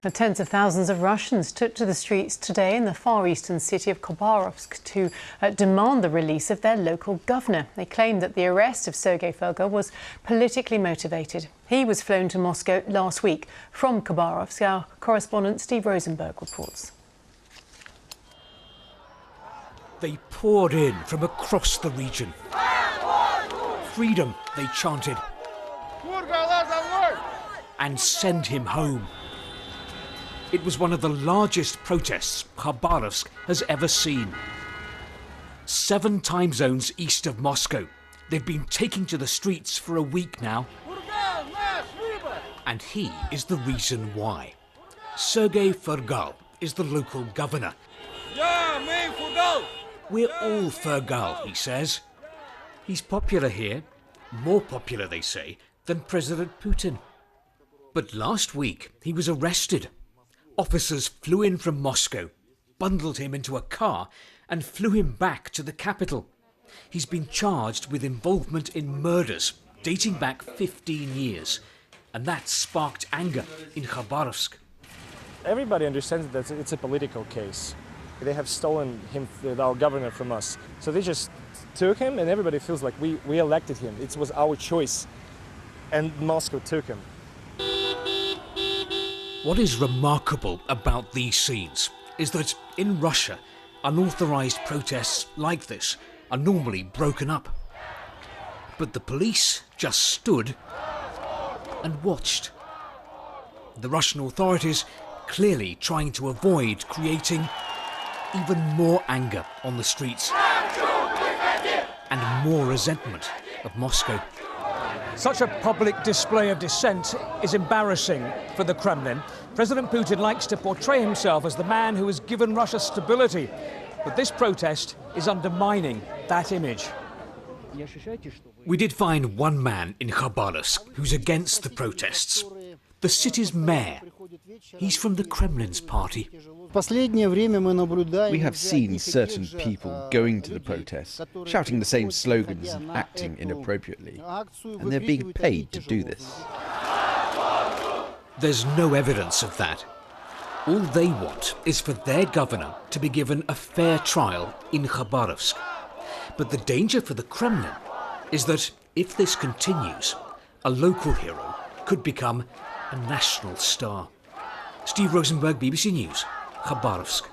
Tens of thousands of Russians took to the streets today in the far eastern city of Khabarovsk to demand the release of their local governor. They claimed that the arrest of Sergei Furgal was politically motivated. He was flown to Moscow last week from Khabarovsk. Our correspondent Steve Rosenberg reports. They poured in from across the region. Freedom, they chanted. And send him home. It was one of the largest protests Khabarovsk has ever seen. 7 time zones east of Moscow. They've been taking to the streets for a week now. And he is the reason why. Sergei Furgal is the local governor. We're all Furgal, he says. He's popular here, more popular, they say, than President Putin. But last week he was arrested. Officers flew in from Moscow, bundled him into a car and flew him back to the capital. He's been charged with involvement in murders dating back 15 years. And that sparked anger in Khabarovsk. Everybody understands that it's a political case. They have stolen him, our governor, from us. So they just took him and everybody feels like we elected him. It was our choice. And Moscow took him. What is remarkable about these scenes is that in Russia, unauthorized protests like this are normally broken up. But the police just stood and watched. The Russian authorities clearly trying to avoid creating even more anger on the streets and more resentment of Moscow. Such a public display of dissent is embarrassing for the Kremlin. President Putin likes to portray himself as the man who has given Russia stability. But this protest is undermining that image. We did find one man in Khabarovsk who's against the protests. The city's mayor. He's from the Kremlin's party. We have seen certain people going to the protests, shouting the same slogans and acting inappropriately. And they're being paid to do this. There's no evidence of that. All they want is for their governor to be given a fair trial in Khabarovsk. But the danger for the Kremlin is that if this continues, a local hero could become a national star. Steve Rosenberg, BBC News, Khabarovsk.